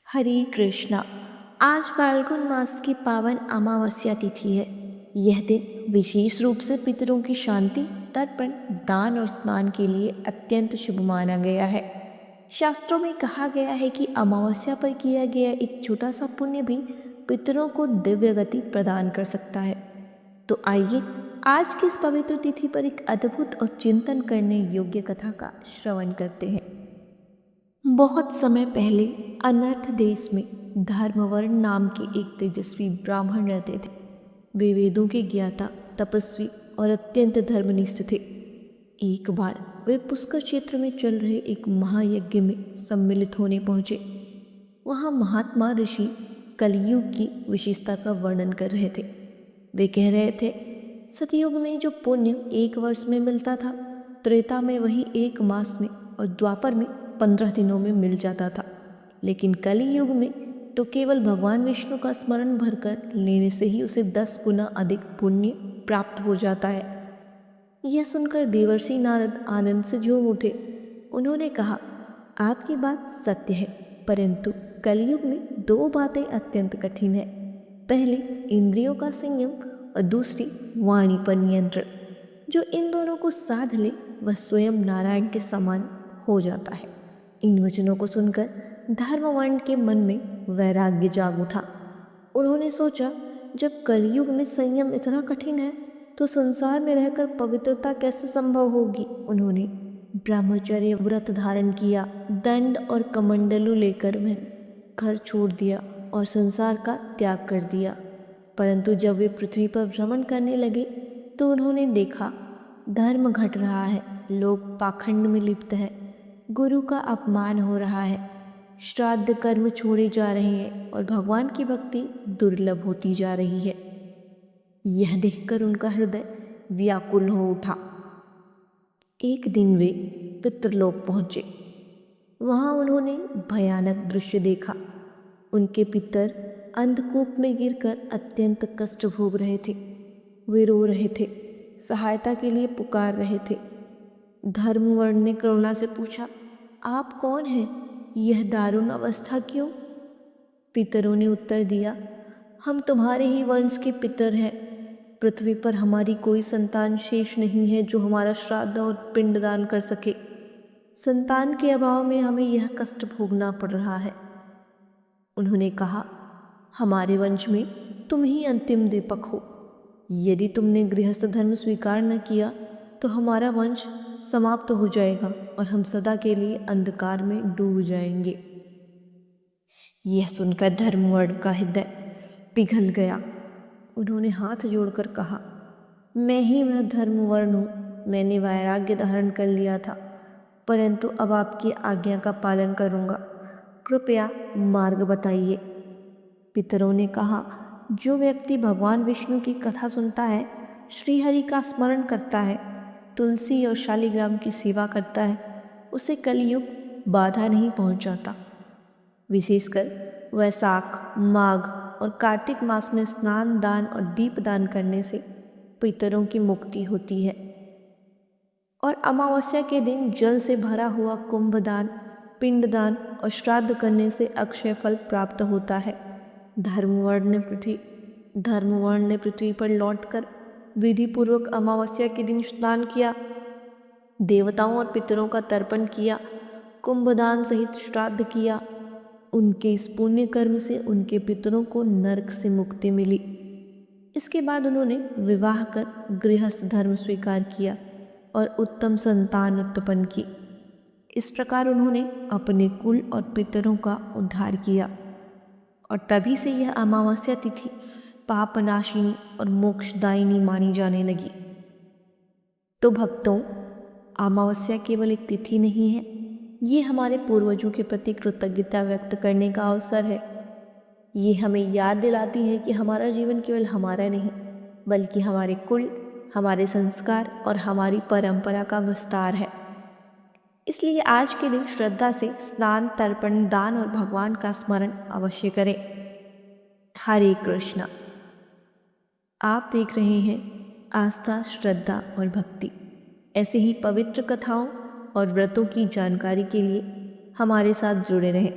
हरे कृष्णा। आज फाल्गुन मास की पावन अमावस्या तिथि है। यह दिन विशेष रूप से पितरों की शांति, तर्पण, दान और स्नान के लिए अत्यंत शुभ माना गया है। शास्त्रों में कहा गया है कि अमावस्या पर किया गया एक छोटा सा पुण्य भी पितरों को दिव्य गति प्रदान कर सकता है। तो आइए आज की इस पवित्र तिथि पर एक अद्भुत और चिंतन करने योग्य कथा का श्रवण करते हैं। बहुत समय पहले अनर्थ देश में धर्मवर्ण नाम के एक तेजस्वी ब्राह्मण रहते थे। वे वेदों के ज्ञाता, तपस्वी और अत्यंत धर्मनिष्ठ थे। एक बार वे पुष्कर क्षेत्र में चल रहे एक महायज्ञ में सम्मिलित होने पहुंचे। वहां महात्मा ऋषि कलयुग की विशेषता का वर्णन कर रहे थे। वे कह रहे थे, सतयुग में जो पुण्य 1 वर्ष में मिलता था, त्रेता में वही 1 मास में और द्वापर में 15 दिनों में मिल जाता था। लेकिन कलि युग में तो केवल भगवान विष्णु का स्मरण भरकर लेने से ही उसे 10 गुना अधिक पुण्य प्राप्त हो जाता है। यह सुनकर देवर्षि नारद आनंद से झूम उठे। उन्होंने कहा, आपकी बात सत्य है, परंतु कलयुग में 2 बातें अत्यंत कठिन है। पहली, इंद्रियों का संयम और दूसरी, वाणी पर नियंत्रण। जो इन दोनों को साध ले वह स्वयं नारायण के समान हो जाता है। इन वचनों को सुनकर धर्मवर्ण के मन में वैराग्य जाग उठा। उन्होंने सोचा, जब कलयुग में संयम इतना कठिन है तो संसार में रहकर पवित्रता कैसे संभव होगी। उन्होंने ब्रह्मचर्य व्रत धारण किया, दंड और कमंडलू लेकर वह घर छोड़ दिया और संसार का त्याग कर दिया। परंतु जब वे पृथ्वी पर भ्रमण करने लगे तो उन्होंने देखा, धर्म घट रहा है, लोग पाखंड में लिप्त हैं, गुरु का अपमान हो रहा है, श्राद्ध कर्म छोड़े जा रहे हैं और भगवान की भक्ति दुर्लभ होती जा रही है। यह देखकर उनका हृदय व्याकुल हो उठा। एक दिन वे पितृलोक पहुंचे। वहां उन्होंने भयानक दृश्य देखा। उनके पितर अंधकूप में गिरकर अत्यंत कष्ट भोग रहे थे। वे रो रहे थे, सहायता के लिए पुकार रहे थे। धर्मवर्ण ने करुणा से पूछा, आप कौन हैं? यह दारुण अवस्था क्यों? पितरों ने उत्तर दिया, हम तुम्हारे ही वंश के पितर हैं। पृथ्वी पर हमारी कोई संतान शेष नहीं है जो हमारा श्राद्ध और पिंडदान कर सके। संतान के अभाव में हमें यह कष्ट भोगना पड़ रहा है। उन्होंने कहा, हमारे वंश में तुम ही अंतिम दीपक हो। यदि तुमने गृहस्थ धर्म स्वीकार न किया तो हमारा वंश समाप्त हो जाएगा और हम सदा के लिए अंधकार में डूब जाएंगे। यह सुनकर धर्मवर्ण का हृदय पिघल गया। उन्होंने हाथ जोड़कर कहा, मैं ही वह धर्मवर्ण हूँ। मैंने वैराग्य धारण कर लिया था, परंतु अब आपकी आज्ञा का पालन करूँगा। कृपया मार्ग बताइए। पितरों ने कहा, जो व्यक्ति भगवान विष्णु की कथा सुनता है, श्रीहरि का स्मरण करता है, तुलसी और शालिग्राम की सेवा करता है, उसे कलयुग बाधा नहीं पहुंचाता। विशेषकर वैशाख, माघ और कार्तिक मास में स्नान, दान और दीपदान करने से पितरों की मुक्ति होती है। और अमावस्या के दिन जल से भरा हुआ कुंभदान, पिंडदान और श्राद्ध करने से अक्षय फल प्राप्त होता है। धर्मवर्ण ने पृथ्वी पर लौटकर विधि पूर्वक अमावस्या के दिन स्नान किया, देवताओं और पितरों का तर्पण किया, कुंभदान सहित श्राद्ध किया। उनके इस पुण्य कर्म से उनके पितरों को नरक से मुक्ति मिली। इसके बाद उन्होंने विवाह कर गृहस्थ धर्म स्वीकार किया और उत्तम संतान उत्पन्न की। इस प्रकार उन्होंने अपने कुल और पितरों का उद्धार किया और तभी से यह अमावस्या तिथि पापनाशिनी और मोक्षदायिनी मानी जाने लगी। तो भक्तों, अमावस्या केवल एक तिथि नहीं है, ये हमारे पूर्वजों के प्रति कृतज्ञता व्यक्त करने का अवसर है। ये हमें याद दिलाती है कि हमारा जीवन केवल हमारा नहीं, बल्कि हमारे कुल, हमारे संस्कार और हमारी परंपरा का विस्तार है। इसलिए आज के दिन श्रद्धा से स्नान, तर्पण, दान और भगवान का स्मरण अवश्य करें। हरे कृष्णा। आप देख रहे हैं आस्था, श्रद्धा और भक्ति। ऐसे ही पवित्र कथाओं और व्रतों की जानकारी के लिए हमारे साथ जुड़े रहें।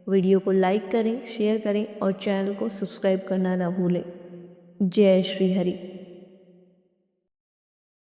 वीडियो को लाइक करें, शेयर करें और चैनल को सब्सक्राइब करना ना भूलें। जय श्री हरि।